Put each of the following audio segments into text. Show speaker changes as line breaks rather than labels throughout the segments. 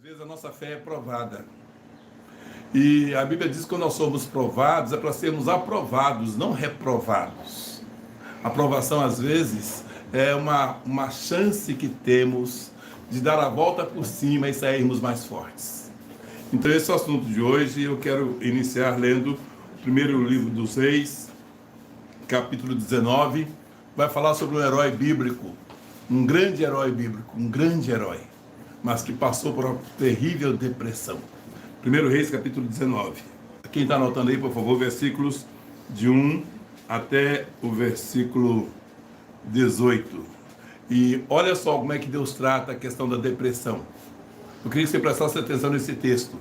vezes a nossa fé é provada. E a Bíblia diz que quando nós somos provados, é para sermos aprovados, não reprovados. A aprovação, às vezes, é uma chance que temos de dar a volta por cima e sairmos mais fortes. Então, esse é o assunto de hoje. Eu quero iniciar lendo o primeiro livro dos Reis, capítulo 19. Vai falar sobre um herói bíblico, um grande herói bíblico, um grande herói, mas que passou por uma terrível depressão. 1 Reis, capítulo 19. Quem está anotando aí, por favor, versículos de 1 até o versículo 18. E olha só como é que Deus trata a questão da depressão. Eu queria que você prestasse atenção nesse texto,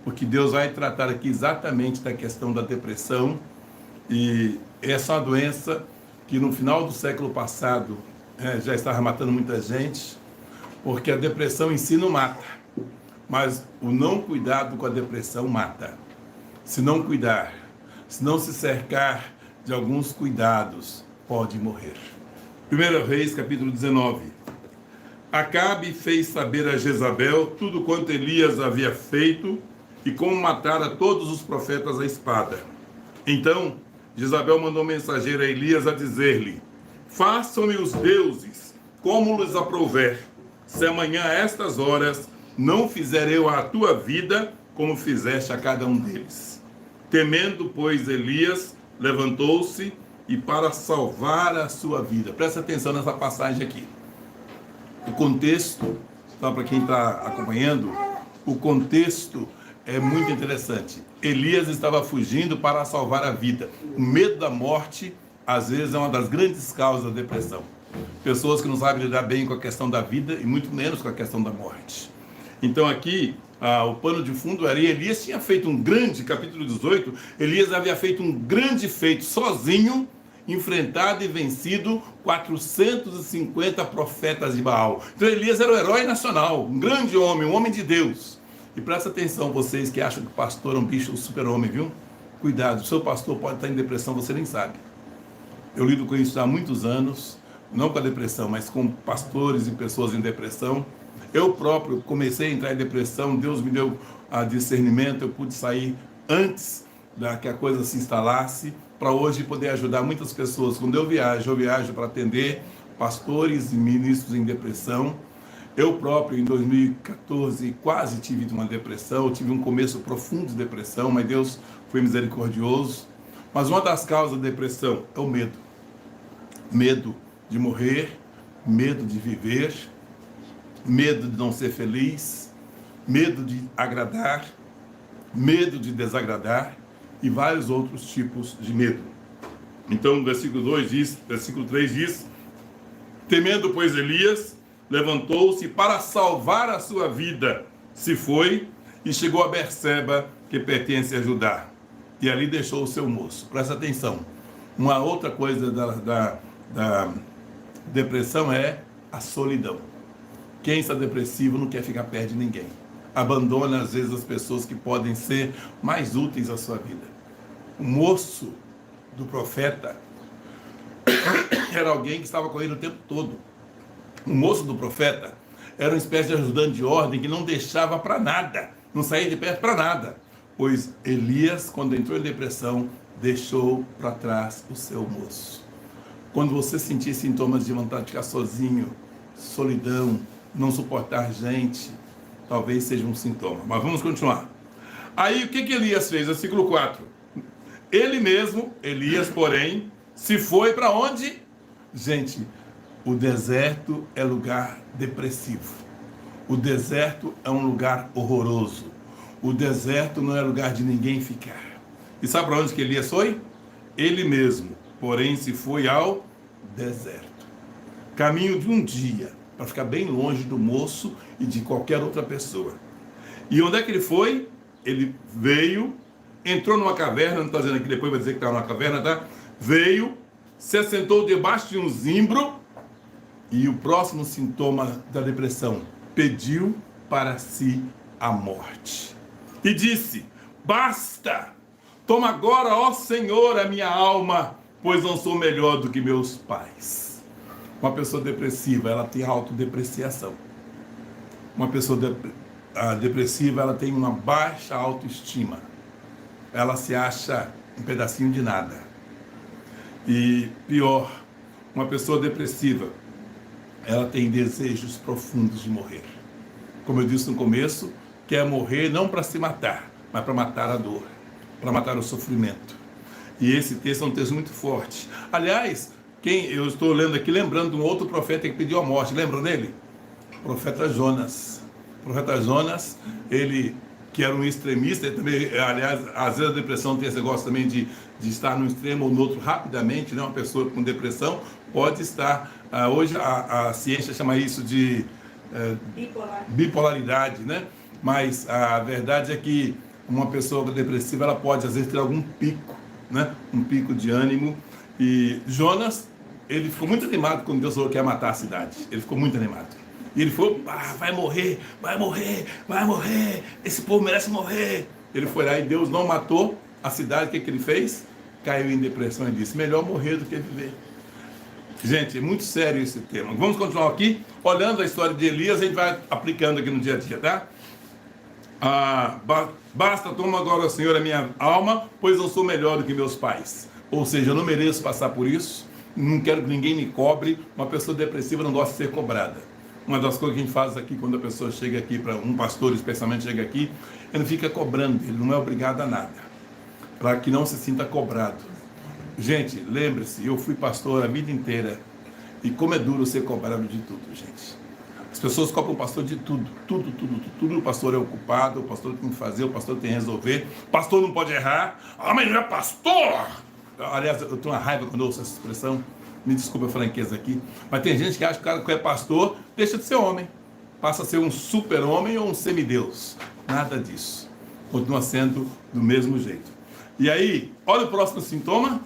porque Deus vai tratar aqui exatamente da questão da depressão. E essa é uma doença que no final do século passado já estava matando muita gente, porque a depressão em si não mata, mas o não cuidado com a depressão mata. Se não cuidar, se não se cercar de alguns cuidados, pode morrer. 1 Reis, capítulo 19. Acabe fez saber a Jezabel tudo quanto Elias havia feito e como matara todos os profetas à espada. Então, Jezabel mandou mensageiro a Elias a dizer-lhe: façam-me os deuses como lhes aprouver, se amanhã a estas horas não fizer eu a tua vida como fizeste a cada um deles. Temendo, pois, Elias levantou-se e para salvar a sua vida. Presta atenção nessa passagem aqui. O contexto, então, para quem está acompanhando, o contexto é muito interessante. Elias estava fugindo para salvar a vida. O medo da morte, às vezes, é uma das grandes causas da depressão. Pessoas que não sabem lidar bem com a questão da vida e muito menos com a questão da morte. Então aqui, o pano de fundo era, Elias tinha feito um grande, capítulo 18, Elias havia feito um grande feito sozinho, enfrentado e vencido 450 profetas de Baal. Então Elias era o herói nacional, um grande homem, um homem de Deus. E presta atenção, vocês que acham que o pastor é um bicho, um super-homem, viu? Cuidado, o seu pastor pode estar em depressão, você nem sabe. Eu lido com isso há muitos anos, não com a depressão, mas com pastores e pessoas em depressão. Eu próprio comecei a entrar em depressão, Deus me deu a discernimento, eu pude sair antes que a coisa se instalasse, para hoje poder ajudar muitas pessoas. Quando eu viajo para atender pastores e ministros em depressão. Eu próprio, em 2014, quase tive uma depressão, tive um começo profundo de depressão, mas Deus foi misericordioso. Mas uma das causas da depressão é o medo. Medo de morrer, medo de viver, medo de não ser feliz, medo de agradar, medo de desagradar e vários outros tipos de medo. Então, no versículo 3 diz: temendo, pois, Elias levantou-se para salvar a sua vida, se foi e chegou a Berseba, que pertence a Judá, e ali deixou o seu moço. Presta atenção, uma outra coisa da depressão é a solidão. Quem está depressivo não quer ficar perto de ninguém, abandona às vezes as pessoas que podem ser mais úteis à sua vida. O moço do profeta era alguém que estava com ele o tempo todo. O moço do profeta era uma espécie de ajudante de ordem que não deixava para nada, não saía de perto para nada, pois Elias, quando entrou em depressão, deixou para trás o seu moço. Quando você sentir sintomas de vontade de ficar sozinho, solidão, não suportar gente, talvez seja um sintoma. Mas vamos continuar. Aí o que Elias fez? Versículo 4. Ele mesmo, Elias, porém, se foi para onde? Gente, o deserto é lugar depressivo. O deserto é um lugar horroroso. O deserto não é lugar de ninguém ficar. E sabe para onde que Elias foi? Ele mesmo, porém, se foi ao deserto. Caminho de um dia, para ficar bem longe do moço e de qualquer outra pessoa. E onde é que ele foi? Ele veio, entrou numa caverna, não está dizendo aqui, depois vai dizer que estava numa caverna, tá? Veio, se assentou debaixo de um zimbro. E o próximo sintoma da depressão, pediu para si a morte. E disse: basta, toma agora, ó Senhor, a minha alma, pois não sou melhor do que meus pais. Uma pessoa depressiva, ela tem autodepreciação. Uma pessoa a depressiva, ela tem uma baixa autoestima. Ela se acha um pedacinho de nada. E pior, uma pessoa depressiva, ela tem desejos profundos de morrer. Como eu disse no começo, quer morrer não para se matar, mas para matar a dor, para matar o sofrimento. E esse texto é um texto muito forte. Aliás, eu estou lendo aqui, lembrando de um outro profeta que pediu a morte. Lembram dele? O profeta Jonas. O profeta Jonas, ele que era um extremista, ele também, aliás, às vezes a depressão tem esse negócio também de estar num extremo ou no outro rapidamente, né? Uma pessoa com depressão pode estar, hoje a ciência chama isso de bipolaridade, né? Mas a verdade é que uma pessoa depressiva, ela pode às vezes ter algum pico, né? Um pico de ânimo. E Jonas, ele ficou muito animado quando Deus falou que ia matar a cidade. Ele ficou muito animado. E ele falou, vai morrer, vai morrer, vai morrer, esse povo merece morrer. Ele foi lá e Deus não matou a cidade. O que ele fez? Caiu em depressão e disse, melhor morrer do que viver. Gente, é muito sério esse tema. Vamos continuar aqui, olhando a história de Elias, a gente vai aplicando aqui no dia a dia, tá? Basta, toma agora, Senhor, a minha alma, pois eu sou melhor do que meus pais. Ou seja, eu não mereço passar por isso, não quero que ninguém me cobre. Uma pessoa depressiva não gosta de ser cobrada. Uma das coisas que a gente faz aqui, quando a pessoa chega aqui, para um pastor especialmente chega aqui, ele não fica cobrando, ele não é obrigado a nada, para que não se sinta cobrado. Gente, lembre-se, eu fui pastor a vida inteira, e como é duro ser cobrado de tudo, gente. As pessoas cobram o pastor de tudo. O pastor é ocupado, o pastor tem que fazer, o pastor tem que resolver, o pastor não pode errar. Mas não é pastor! Aliás, eu tenho uma raiva quando eu ouço essa expressão. Me desculpa a franqueza aqui, mas tem gente que acha que o cara que é pastor deixa de ser homem, passa a ser um super-homem ou um semideus. Nada disso. Continua sendo do mesmo jeito. E aí, olha o próximo sintoma.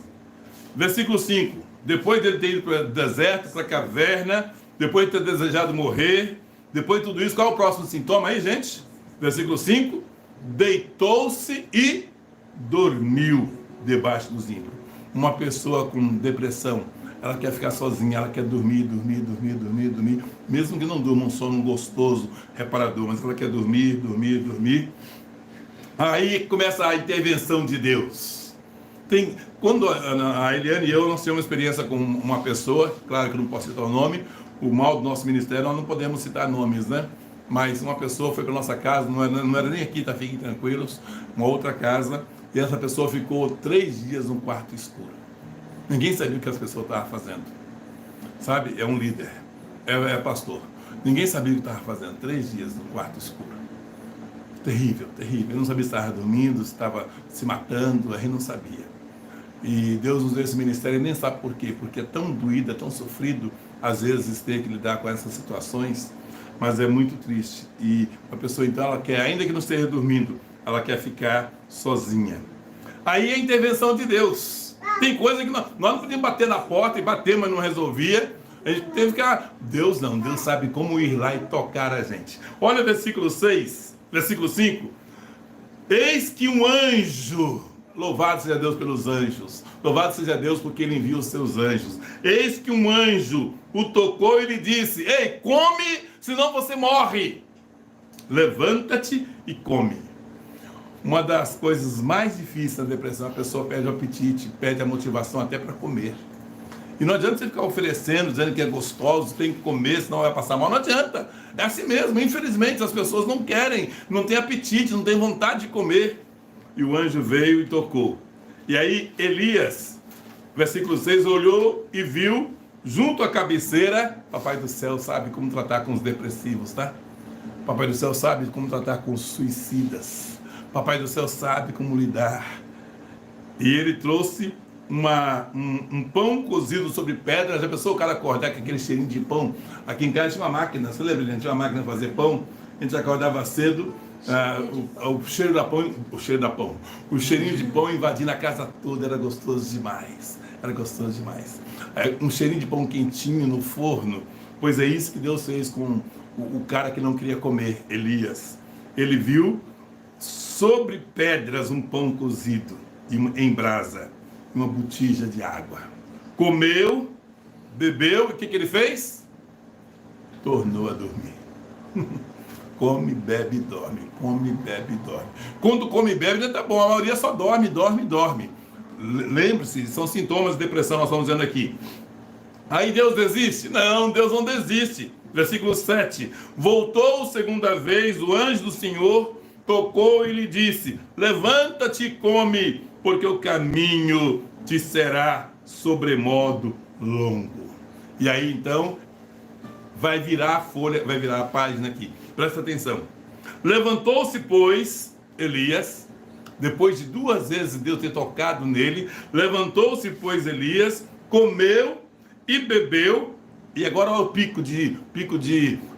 Versículo 5. Depois dele ter ido para o deserto, para a caverna, depois de ter desejado morrer, depois de tudo isso, qual é o próximo sintoma aí, gente? Versículo 5. Deitou-se e dormiu debaixo do zimbro. Uma pessoa com depressão, ela quer ficar sozinha, ela quer dormir, mesmo que não durma um sono gostoso, reparador, mas ela quer dormir. Aí começa a intervenção de Deus. Quando a Eliane e eu, nós temos uma experiência com uma pessoa, claro que eu não posso citar o nome, o mal do nosso ministério, nós não podemos citar nomes, né? Mas uma pessoa foi para nossa casa, não era nem aqui, tá? Fiquem tranquilos, uma outra casa, e essa pessoa ficou 3 dias num quarto escuro. Ninguém sabia o que as pessoas estavam fazendo. Sabe? É um líder. É pastor. Ninguém sabia o que estava fazendo. 3 dias no quarto escuro. Terrível. Eu não sabia se estava dormindo, se estava se matando. A gente não sabia. E Deus nos deu esse ministério e nem sabe por quê. Porque é tão doído, é tão sofrido, às vezes, ter que lidar com essas situações. Mas é muito triste. E a pessoa, então, ela quer, ainda que não esteja dormindo, ela quer ficar sozinha. Aí a intervenção de Deus. Tem coisa que nós não podíamos bater na porta e bater, mas não resolvia. A gente teve que Deus não, Deus sabe como ir lá e tocar a gente. Olha o versículo 6, versículo 5. Eis que um anjo, louvado seja Deus pelos anjos, louvado seja Deus porque ele envia os seus anjos. Eis que um anjo o tocou e lhe disse, ei, come, senão você morre. Levanta-te e come. Uma das coisas mais difíceis na depressão, a pessoa perde o apetite, perde a motivação até para comer. E não adianta você ficar oferecendo, dizendo que é gostoso, tem que comer, senão vai passar mal. Não adianta. É assim mesmo. Infelizmente, as pessoas não querem, não têm apetite, não têm vontade de comer. E o anjo veio e tocou. E aí Elias, versículo 6, olhou e viu, junto à cabeceira, Papai do céu sabe como tratar com os depressivos, tá? Papai do céu sabe como tratar com os suicidas. Papai do céu sabe como lidar. E ele trouxe um pão cozido sobre pedra. Já pensou o cara acordar com aquele cheirinho de pão? Aqui em casa tinha uma máquina, você lembra? A gente tinha uma máquina de fazer pão. A gente acordava cedo, o cheirinho de pão invadindo a casa toda. Era gostoso demais. Um cheirinho de pão quentinho no forno. Pois é isso que Deus fez com o cara que não queria comer, Elias. Ele viu sobre pedras um pão cozido em brasa, uma botija de água. Comeu, bebeu, e o que ele fez? Tornou a dormir. Come, bebe e dorme. Come, bebe e dorme. Quando come e bebe, já tá bom. A maioria só dorme, dorme, dorme. Lembre-se, são sintomas de depressão, nós estamos dizendo aqui. Aí Deus desiste? Não, Deus não desiste. Versículo 7. Voltou segunda vez o anjo do Senhor, tocou e lhe disse: levanta-te e come, porque o caminho te será sobremodo longo. E aí então vai virar a folha, vai virar a página aqui. Presta atenção. Levantou-se, pois, Elias, depois de 2 vezes Deus ter tocado nele, levantou-se, pois, Elias, comeu e bebeu, e agora olha o pico de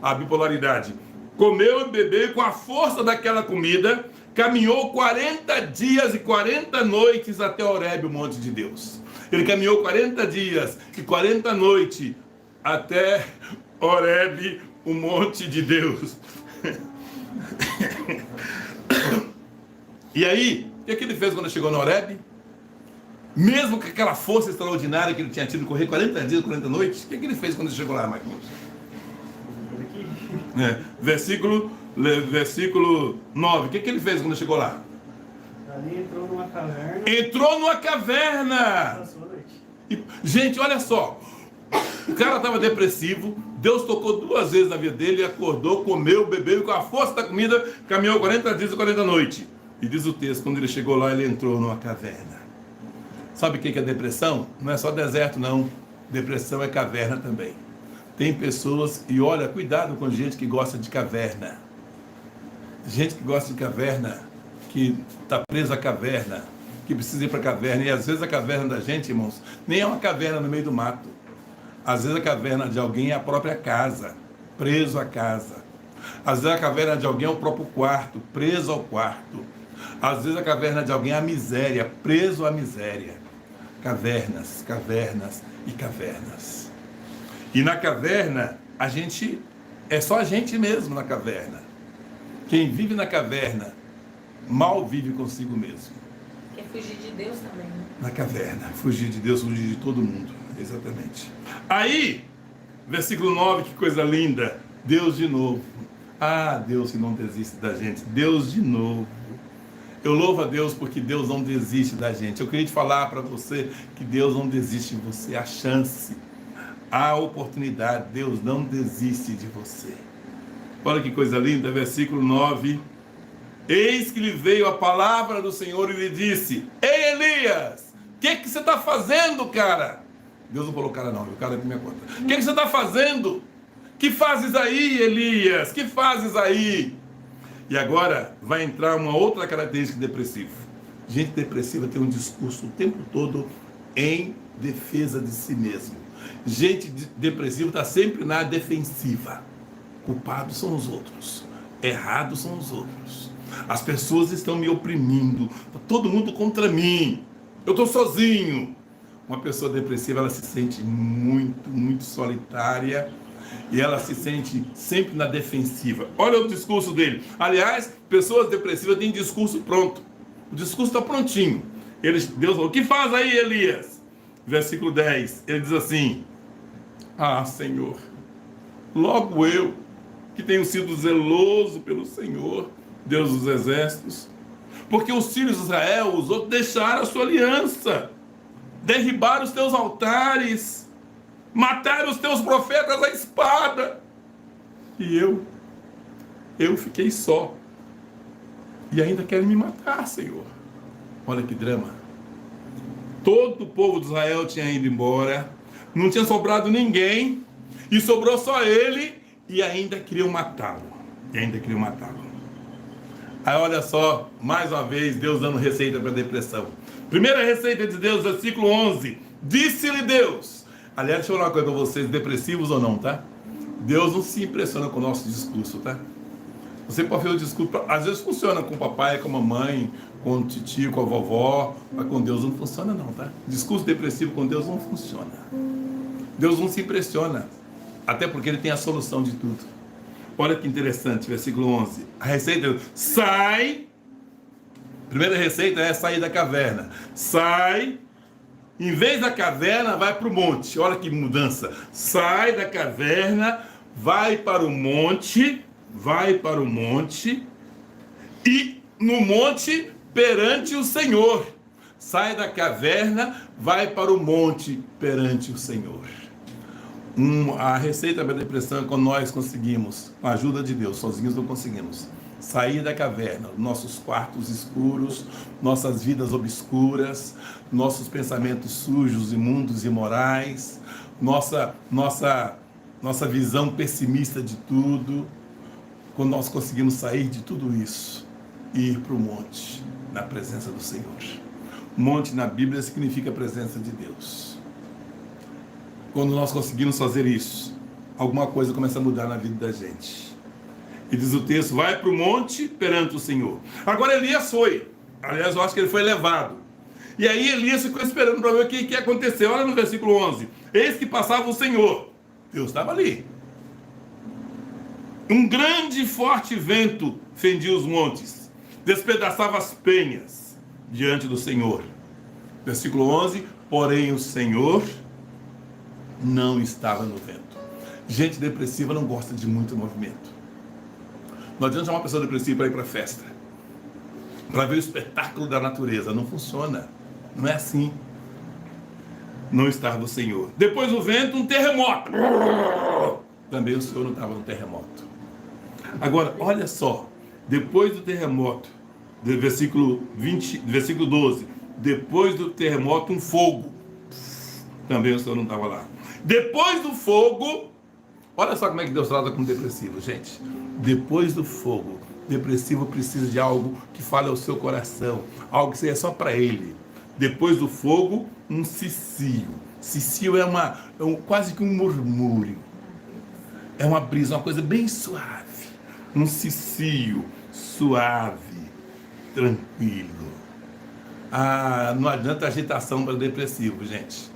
a bipolaridade. Comeu e bebeu, e com a força daquela comida, caminhou 40 dias e 40 noites até Horebe, o monte de Deus. Ele caminhou 40 dias e 40 noites até Horebe, o monte de Deus. E aí, o que ele fez quando chegou no Horebe? Mesmo com aquela força extraordinária que ele tinha tido, correr 40 dias, 40 noites, o que ele fez quando ele chegou lá, Marquinhos? Versículo 9, o que ele fez quando chegou lá?
Ali entrou numa caverna.
Entrou numa caverna! Gente, olha só. O cara estava depressivo, Deus tocou 2 vezes na vida dele, acordou, comeu, bebeu, e com a força da comida, caminhou 40 dias e 40 noites. E diz o texto, quando ele chegou lá, ele entrou numa caverna. Sabe o que é depressão? Não é só deserto, não. Depressão é caverna também. Tem pessoas, e olha, cuidado com gente que gosta de caverna. Gente que gosta de caverna, que está presa à caverna, que precisa ir para a caverna. E às vezes a caverna da gente, irmãos, nem é uma caverna no meio do mato. Às vezes a caverna de alguém é a própria casa, preso à casa. Às vezes a caverna de alguém é o próprio quarto, preso ao quarto. Às vezes a caverna de alguém é a miséria, preso à miséria. Cavernas, cavernas e cavernas. E na caverna, a gente, é só a gente mesmo na caverna. Quem vive na caverna, mal vive consigo mesmo.
Quer fugir de Deus também, né?
Na caverna, fugir de Deus, fugir de todo mundo. Exatamente. Aí, versículo 9, que coisa linda. Deus de novo. Ah, Deus que não desiste da gente. Deus de novo. Eu louvo a Deus porque Deus não desiste da gente. Eu queria te falar para você que Deus não desiste de você. A chance, a oportunidade, Deus não desiste de você. Olha que coisa linda, versículo 9. Eis que lhe veio a palavra do Senhor e lhe disse: Ei, Elias, o que você está fazendo, cara? Deus não falou cara não, o cara é que me conta. O que você está fazendo? Que fazes aí, Elias? Que fazes aí? E agora vai entrar uma outra característica depressiva. Gente depressiva tem um discurso o tempo todo em defesa de si mesmo. Gente depressiva está sempre na defensiva. Culpados são os outros. Errados são os outros. As pessoas estão me oprimindo. Todo mundo contra mim. Eu estou sozinho. Uma pessoa depressiva, ela se sente muito, muito solitária. E ela se sente sempre na defensiva. Olha o discurso dele. Aliás, pessoas depressivas têm discurso pronto. O discurso está prontinho. Deus falou: o que faz aí, Elias? Versículo 10. Ele diz assim: ah, Senhor, logo eu, que tenho sido zeloso pelo Senhor, Deus dos exércitos, porque os filhos de Israel, os outros, deixaram a sua aliança, derribaram os teus altares, mataram os teus profetas à espada. E eu fiquei só. E ainda querem me matar, Senhor. Olha que drama. Todo o povo de Israel tinha ido embora. Não tinha sobrado ninguém. E sobrou só ele. E ainda queriam matá-lo. Aí olha só, mais uma vez, Deus dando receita para a depressão. Primeira receita de Deus, versículo 11. Disse-lhe Deus. Aliás, deixa eu falar uma coisa para vocês, depressivos ou não, tá? Deus não se impressiona com o nosso discurso, tá? Você pode ver o discurso, às vezes funciona com o papai, com a mamãe, com o tio, com a vovó, mas com Deus não funciona não, tá? Discurso depressivo com Deus não funciona. Deus não se impressiona, até porque Ele tem a solução de tudo. Olha que interessante, versículo 11. A receita é: sai. Primeira receita é sair da caverna. Sai. Em vez da caverna, vai para o monte. Olha que mudança. Sai da caverna, vai para o monte. vai para o monte e no monte perante o Senhor. Sai da caverna, vai para o monte perante o Senhor. A receita da depressão é quando nós conseguimos, com a ajuda de Deus, sozinhos não conseguimos, sair da caverna, nossos quartos escuros, nossas vidas obscuras, nossos pensamentos sujos, imundos e imorais, nossa visão pessimista de tudo. Quando nós conseguimos sair de tudo isso e ir para o monte, na presença do Senhor. Monte na Bíblia significa a presença de Deus. Quando nós conseguimos fazer isso, alguma coisa começa a mudar na vida da gente. E diz o texto, vai para o monte perante o Senhor. Agora Elias foi. Aliás, eu acho que ele foi levado. E aí Elias ficou esperando para ver o que ia acontecer. Olha no versículo 11. Eis que passava o Senhor. Deus estava ali. Um grande e forte vento fendia os montes, despedaçava as penhas diante do Senhor. Versículo 11. Porém o Senhor não estava no vento. Gente depressiva não gosta de muito movimento. Não adianta chamar uma pessoa depressiva para ir para festa, para ver o espetáculo da natureza. Não funciona. Não é assim. Não estava o Senhor. Depois do vento, um terremoto. Também o Senhor não estava no terremoto. Agora, olha só. Depois do terremoto, do versículo 12. Depois do terremoto, um fogo. Também o Senhor não estava lá. Depois do fogo, olha só como é que Deus trata com o depressivo, gente. Depois do fogo, depressivo precisa de algo que fale ao seu coração, algo que seja só para ele. Depois do fogo, um cicio. Cicio é quase que um murmúrio. É uma brisa, uma coisa bem suave. Um cicio suave, tranquilo. Não adianta agitação para depressivo, gente.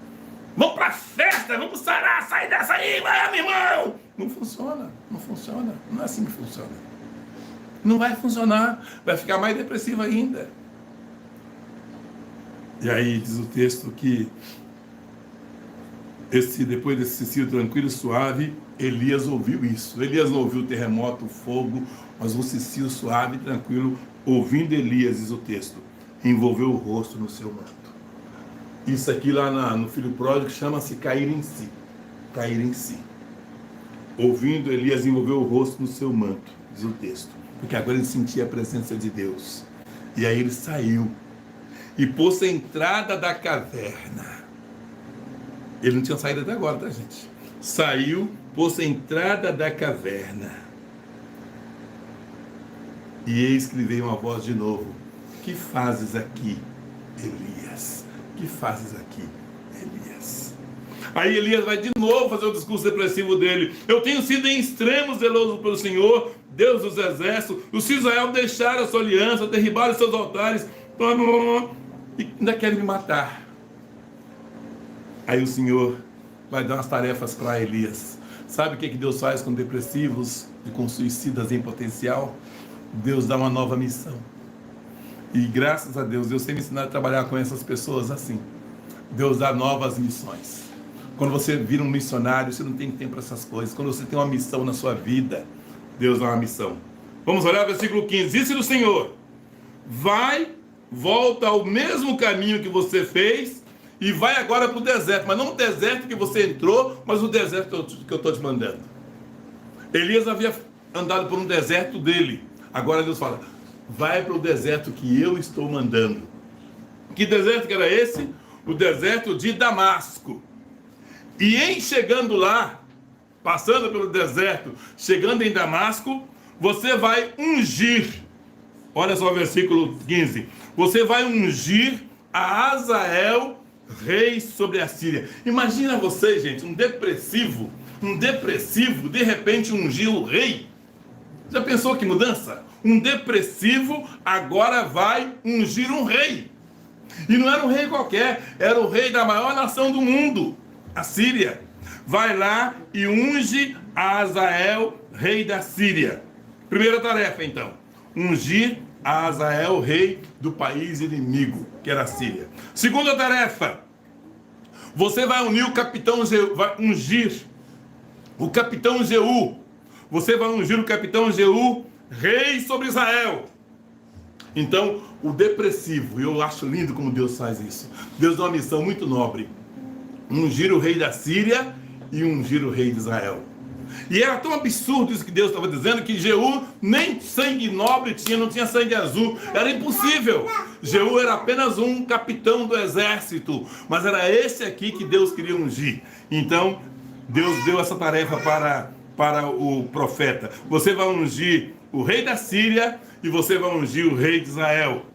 Vamos pra festa, vamos sarar, sai dessa aí, vai, meu irmão! Não funciona, não funciona, não é assim que funciona. Não vai funcionar, vai ficar mais depressivo ainda. E aí diz o texto que depois desse cicio tranquilo e suave, Elias ouviu isso. Elias não ouviu o terremoto, o fogo, mas um cicio suave e tranquilo. Ouvindo Elias, diz o texto, envolveu o rosto no seu manto. Isso aqui lá no Filho Pródigo chama-se cair em si. Cair em si. Ouvindo, Elias envolveu o rosto no seu manto, diz o texto. Porque agora ele sentia a presença de Deus. E aí ele saiu. E pôs a entrada da caverna. Ele não tinha saído até agora, tá, gente? Saiu, pôs a entrada da caverna. E eis que lhe veio uma voz de novo. Que fazes aqui, Elias? Que fazes aqui, Elias? Aí Elias vai de novo fazer o discurso depressivo dele. Eu tenho sido em extremo zeloso pelo Senhor, Deus dos exércitos. Os filhos de Israel deixaram a sua aliança, derribaram os seus altares, e ainda querem me matar. Aí o Senhor vai dar umas tarefas para Elias. Sabe o que Deus faz com depressivos e com suicidas em potencial? Deus dá uma nova missão. E graças a Deus, Deus tem me ensinado a trabalhar com essas pessoas assim. Deus dá novas missões. Quando você vira um missionário, você não tem tempo para essas coisas. Quando você tem uma missão na sua vida, Deus dá uma missão. Vamos olhar o versículo 15. Disse do Senhor, volta ao mesmo caminho que você fez e vai agora para o deserto. Mas não o deserto que você entrou, mas o deserto que eu estou te mandando. Elias havia andado por um deserto dele. Agora Deus fala, vai para o deserto que eu estou mandando. Que deserto que era esse? O deserto de Damasco. E em chegando lá, passando pelo deserto, chegando em Damasco, você vai ungir. Olha só o versículo 15. Você vai ungir a Azael, rei sobre a Síria. Imagina você, gente, um depressivo, de repente ungiu o rei. Já pensou que mudança? Um depressivo agora vai ungir um rei. E não era um rei qualquer, era o rei da maior nação do mundo, a Síria. Vai lá e unge a Azael, rei da Síria. Primeira tarefa, então, ungir a Azael, rei do país inimigo, que era a Síria. Segunda tarefa, você vai ungir o capitão Jeú, você vai ungir o capitão Jeú, rei sobre Israel. Então, o depressivo, eu acho lindo como Deus faz isso. Deus dá uma missão muito nobre. Ungir o rei da Síria e ungir o rei de Israel. E era tão absurdo isso que Deus estava dizendo, que Jeú nem sangue nobre tinha, não tinha sangue azul. Era impossível. Jeú era apenas um capitão do exército. Mas era esse aqui que Deus queria ungir. Então, Deus deu essa tarefa para o profeta. Você vai ungir o rei da Síria e você vai ungir o rei de Israel.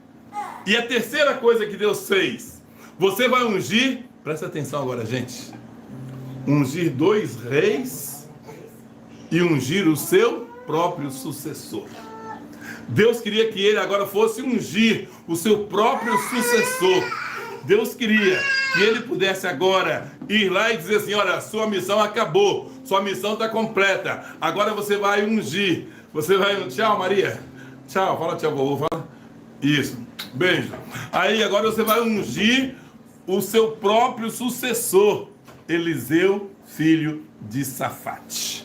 E a terceira coisa que Deus fez, você vai ungir, presta atenção agora, gente, ungir 2 reis e ungir o seu próprio sucessor. Deus queria que ele agora fosse ungir o seu próprio sucessor. Deus queria que ele pudesse agora ir lá e dizer assim, olha, sua missão acabou, sua missão está completa, agora você vai ungir, você vai, tchau Maria, tchau, fala tchau vovô, fala, isso, beijo. Aí agora você vai ungir o seu próprio sucessor, Eliseu, filho de Safate.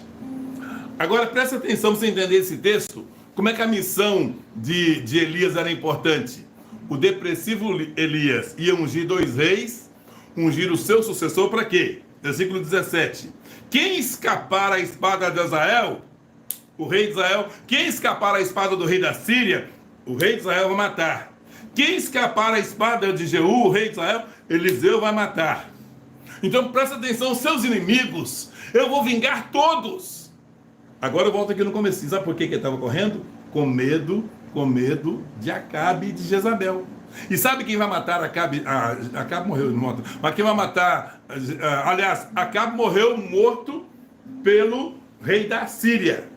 Agora presta atenção para você entender esse texto, como é que a missão de Elias era importante. O depressivo Elias ia ungir 2 reis, ungir o seu sucessor para quê? Versículo 17. Quem escapar à espada de Israel, o rei de Israel, quem escapar à espada do rei da Síria, o rei de Israel vai matar. Quem escapar à espada de Jeú, o rei de Israel, Eliseu vai matar. Então presta atenção, seus inimigos, eu vou vingar todos. Agora eu volto aqui no começo. Sabe por que ele estava correndo? Com medo de Acabe e de Jezabel. E sabe quem vai matar Acabe? Acabe morreu morto. Mas quem vai matar... aliás, Acabe morreu morto pelo rei da Síria.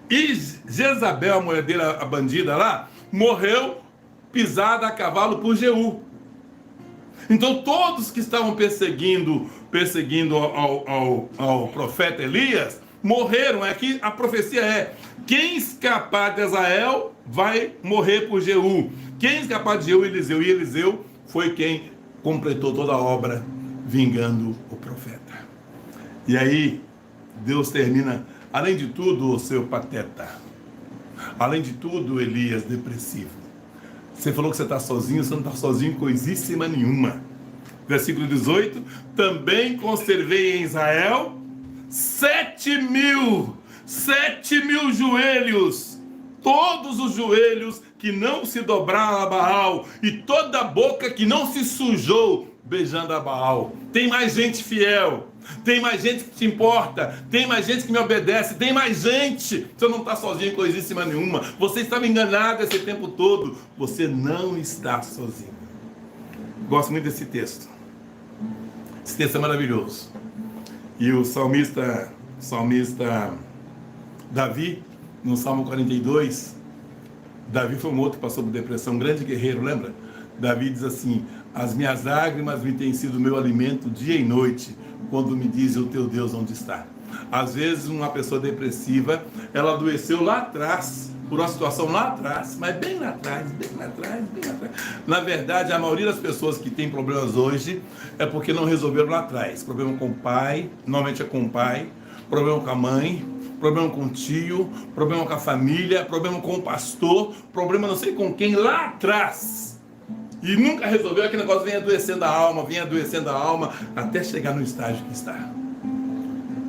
E Jezabel, a mulher dele, a bandida lá, morreu pisada a cavalo por Jeú. Então todos que estavam perseguindo ao profeta Elias morreram. Aqui a profecia é: quem escapar de Israel vai morrer por Jeú. Quem escapar de Jeú, Eliseu. E Eliseu foi quem completou toda a obra, vingando o profeta. E aí Deus termina, além de tudo, o seu pateta, além de tudo, Elias depressivo, você falou que você está sozinho, você não está sozinho coisíssima nenhuma. Versículo 18: também conservei em Israel 7.000 joelhos, todos os joelhos que não se dobraram a Baal, e toda a boca que não se sujou beijando a Baal. Tem mais gente fiel, tem mais gente que te importa, tem mais gente que me obedece, tem mais gente. Você não está sozinho em coisíssima nenhuma. Você estava enganado esse tempo todo. Você não está sozinho. Gosto muito desse texto. Esse texto é maravilhoso. E o salmista Davi, no Salmo 42, Davi foi um outro que passou por depressão, um grande guerreiro, lembra? Davi diz assim: as minhas lágrimas me têm sido meu alimento dia e noite, quando me dizem o teu Deus onde está. Às vezes uma pessoa depressiva, ela adoeceu lá atrás, por uma situação lá atrás, mas bem lá atrás. Na verdade, a maioria das pessoas que tem problemas hoje é porque não resolveram lá atrás. Problema com o pai, normalmente é com o pai, problema com a mãe, problema com o tio, problema com a família, problema com o pastor, problema não sei com quem lá atrás. E nunca resolveu, aquele negócio vem adoecendo a alma, até chegar no estágio que está.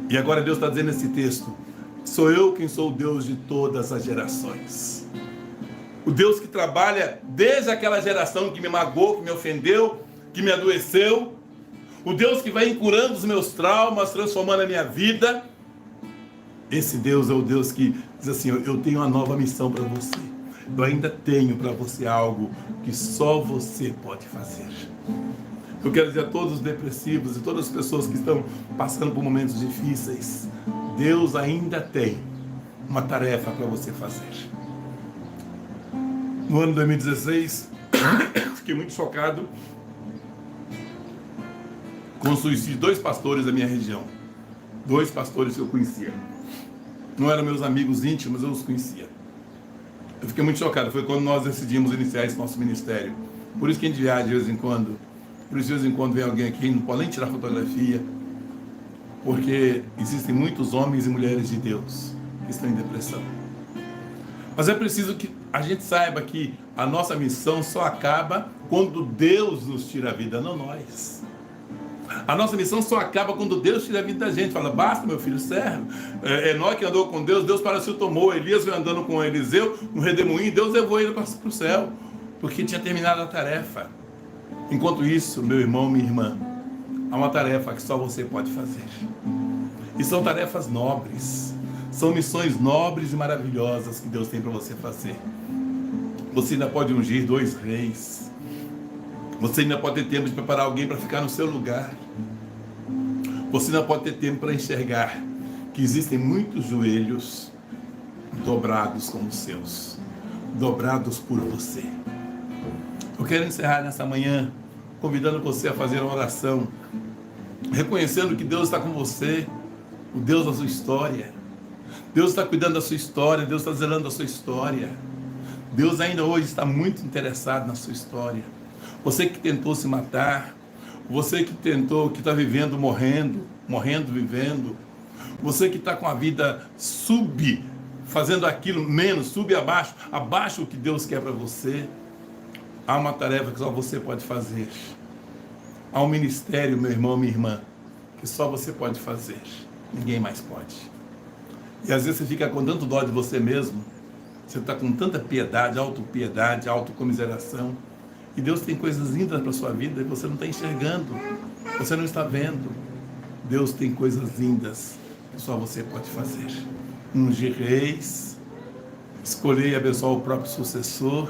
E agora Deus está dizendo nesse texto: sou eu quem sou o Deus de todas as gerações. O Deus que trabalha desde aquela geração que me magoou, que me ofendeu, que me adoeceu. O Deus que vai curando os meus traumas, transformando a minha vida. Esse Deus é o Deus que diz assim: eu tenho uma nova missão para você. Eu ainda tenho para você algo que só você pode fazer. Eu quero dizer a todos os depressivos e todas as pessoas que estão passando por momentos difíceis: Deus ainda tem uma tarefa para você fazer. No ano 2016, fiquei muito chocado com o suicídio de 2 pastores da minha região. 2 pastores que eu conhecia. Não eram meus amigos íntimos, eu os conhecia. Eu fiquei muito chocado. Foi quando nós decidimos iniciar esse nosso ministério. Por isso que a gente viaja de vez em quando. Por isso de vez em quando vem alguém aqui, não pode nem tirar fotografia. Porque existem muitos homens e mulheres de Deus que estão em depressão. Mas é preciso que a gente saiba que a nossa missão só acaba quando Deus nos tira a vida, não nós. A nossa missão só acaba quando Deus tira a vida da gente. Fala, basta, meu filho, serve. Enoque andou com Deus, Deus parece que tomou. Elias veio andando com Eliseu, no redemoinho, Deus levou ele para o céu, porque tinha terminado a tarefa. Enquanto isso, meu irmão, minha irmã, há uma tarefa que só você pode fazer. E são tarefas nobres. São missões nobres e maravilhosas que Deus tem para você fazer. Você ainda pode ungir 2 reis. Você ainda pode ter tempo de preparar alguém para ficar no seu lugar. Você ainda pode ter tempo para enxergar que existem muitos joelhos dobrados como os seus, dobrados por você. Eu quero encerrar nessa manhã convidando você a fazer uma oração, reconhecendo que Deus está com você, o Deus da sua história. Deus está cuidando da sua história, Deus está zelando da sua história. Deus ainda hoje está muito interessado na sua história. Você que tentou se matar, você que tentou, que está vivendo, morrendo, vivendo, você que está com a vida fazendo aquilo menos, abaixo o que Deus quer para você, há uma tarefa que só você pode fazer. Há um ministério, meu irmão, minha irmã, que só você pode fazer, ninguém mais pode. E às vezes você fica com tanto dó de você mesmo, você está com tanta piedade, autopiedade, autocomiseração, e Deus tem coisas lindas para a sua vida e você não está enxergando, você não está vendo. Deus tem coisas lindas que só você pode fazer. Ungir reis, escolher e abençoar o próprio sucessor.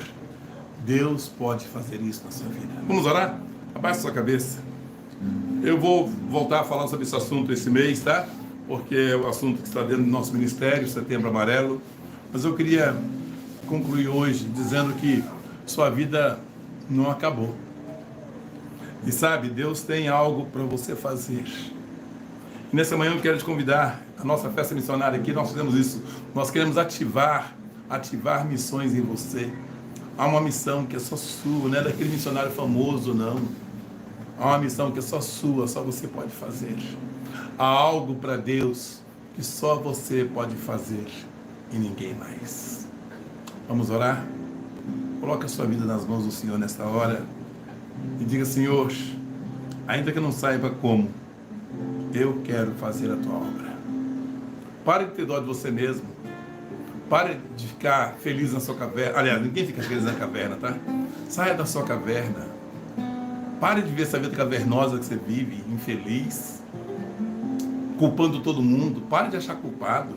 Deus pode fazer isso na sua vida. Vamos orar? Abaixa sua cabeça. Eu vou voltar a falar sobre esse assunto esse mês, tá? Porque é o assunto que está dentro do nosso ministério, Setembro Amarelo. Mas eu queria concluir hoje dizendo que sua vida não acabou. E sabe, Deus tem algo para você fazer. E nessa manhã eu quero te convidar, a nossa festa missionária aqui, nós fizemos isso. Nós queremos ativar missões em você. Há uma missão que é só sua, não é daquele missionário famoso, não. Há uma missão que é só sua, só você pode fazer. Há algo para Deus que só você pode fazer e ninguém mais. Vamos orar? Coloque a sua vida nas mãos do Senhor nesta hora e diga, Senhor, ainda que eu não saiba como, eu quero fazer a tua obra. Pare de ter dó de você mesmo. Pare de ficar feliz na sua caverna. Aliás, ninguém fica feliz na caverna, tá? Saia da sua caverna. Pare de ver essa vida cavernosa que você vive, infeliz, culpando todo mundo. Pare de achar culpado.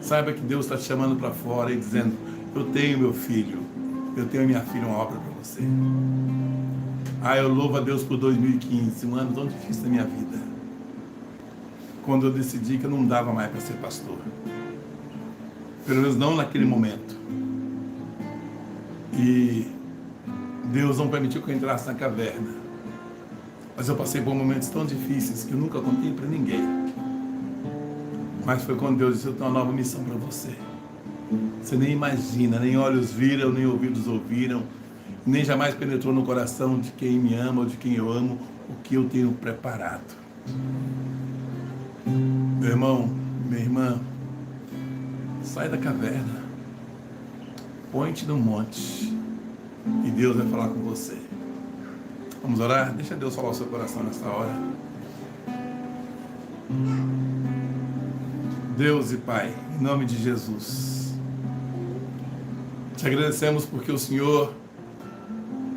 Saiba que Deus está te chamando para fora e dizendo, eu tenho meu filho, eu tenho minha filha, uma obra para você. Eu louvo a Deus por 2015, um ano tão difícil da minha vida. Quando eu decidi que eu não dava mais para ser pastor. Pelo menos não naquele momento. E Deus não permitiu que eu entrasse na caverna. Mas eu passei por momentos tão difíceis que eu nunca contei para ninguém. Mas foi quando Deus disse, eu tenho uma nova missão para você. Você nem imagina, nem olhos viram, nem ouvidos ouviram, nem jamais penetrou no coração de quem me ama ou de quem eu amo, o que eu tenho preparado. Meu irmão, minha irmã, sai da caverna, põe-te no monte e Deus vai falar com você. Vamos orar? Deixa Deus falar o seu coração nessa hora. Deus e Pai, em nome de Jesus, te agradecemos porque o Senhor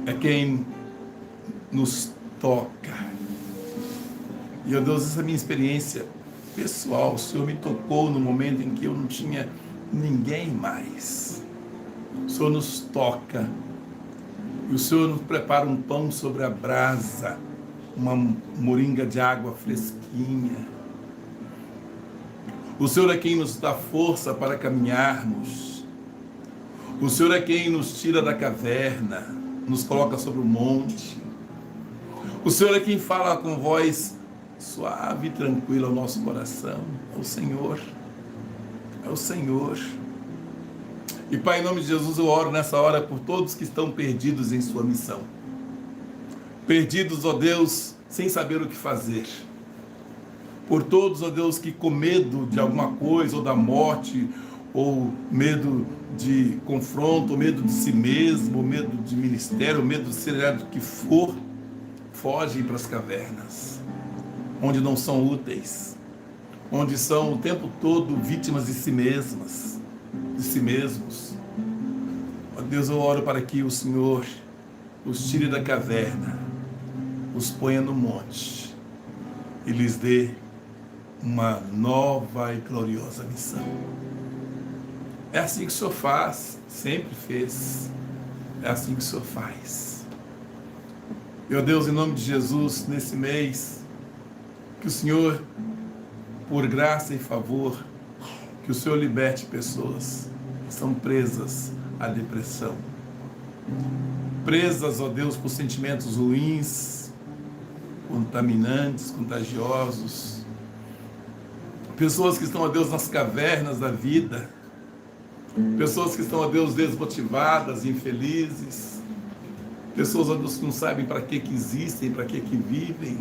é quem nos toca. E, ó Deus, essa minha experiência pessoal, o Senhor me tocou no momento em que eu não tinha ninguém mais. O Senhor nos toca. E o Senhor nos prepara um pão sobre a brasa, uma moringa de água fresquinha. O Senhor é quem nos dá força para caminharmos. O Senhor é quem nos tira da caverna, nos coloca sobre o monte. O Senhor é quem fala com voz suave e tranquila ao nosso coração. É o Senhor. É o Senhor. E Pai, em nome de Jesus, eu oro nessa hora por todos que estão perdidos em sua missão. Perdidos, ó Deus, sem saber o que fazer. Por todos, ó Deus, que com medo de alguma coisa, ou da morte, ou medo de confronto, ou medo de si mesmo, ou medo de ministério, ou medo de ser do que for, fogem para as cavernas, onde não são úteis, onde são o tempo todo vítimas de si mesmas, de si mesmos. Ó Deus, eu oro para que o Senhor os tire da caverna, os ponha no monte e lhes dê uma nova e gloriosa missão. É assim que o Senhor faz, sempre fez, é assim que o Senhor faz. Meu Deus, em nome de Jesus, nesse mês, que o Senhor, por graça e favor, que o Senhor liberte pessoas que estão presas à depressão, presas, ó Deus, por sentimentos ruins, contaminantes, contagiosos, pessoas que estão, ó Deus, nas cavernas da vida, pessoas que estão, ó Deus, desmotivadas, infelizes, pessoas, ó Deus, que não sabem para que existem, para que vivem.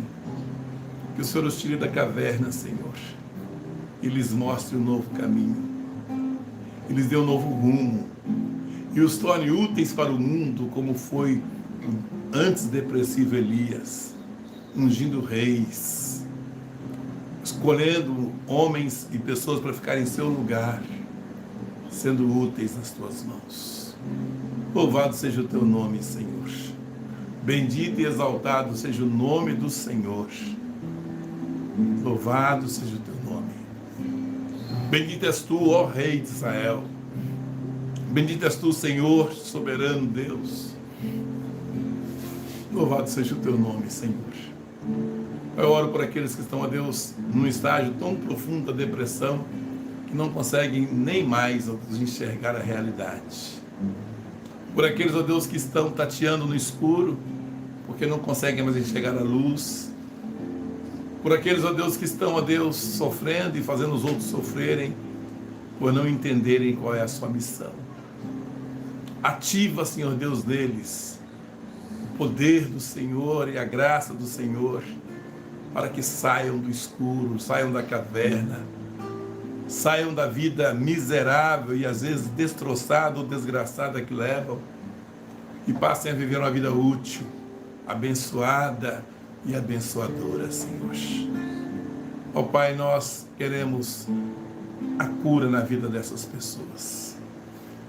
Que o Senhor os tire da caverna, Senhor, e lhes mostre um novo caminho, e lhes dê um novo rumo, e os torne úteis para o mundo, como foi antes depressivo Elias, ungindo reis, escolhendo homens e pessoas para ficarem em seu lugar, sendo úteis nas tuas mãos. Louvado seja o teu nome, Senhor. Bendito e exaltado seja o nome do Senhor. Louvado seja o teu nome. Bendito és tu, ó Rei de Israel. Bendito és tu, Senhor, soberano Deus. Louvado seja o teu nome, Senhor. Eu oro por aqueles que estão, ó Deus, num estágio tão profundo da depressão, que não conseguem nem mais, ó Deus, enxergar a realidade. Por aqueles, ó Deus, que estão tateando no escuro, porque não conseguem mais enxergar a luz. Por aqueles, ó Deus, que estão, ó Deus, sofrendo e fazendo os outros sofrerem, por não entenderem qual é a sua missão. Ativa, Senhor Deus, neles o poder do Senhor e a graça do Senhor, para que saiam do escuro, saiam da caverna, saiam da vida miserável e às vezes destroçada ou desgraçada que levam, e passem a viver uma vida útil, abençoada e abençoadora, Senhor. Ó Pai, nós queremos a cura na vida dessas pessoas,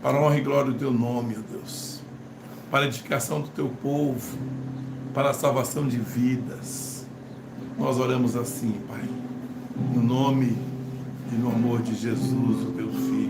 para a honra e glória do teu nome, ó Deus, para a edificação do teu povo, para a salvação de vidas. Nós oramos assim, Pai, no nome e no amor de Jesus, o teu Filho.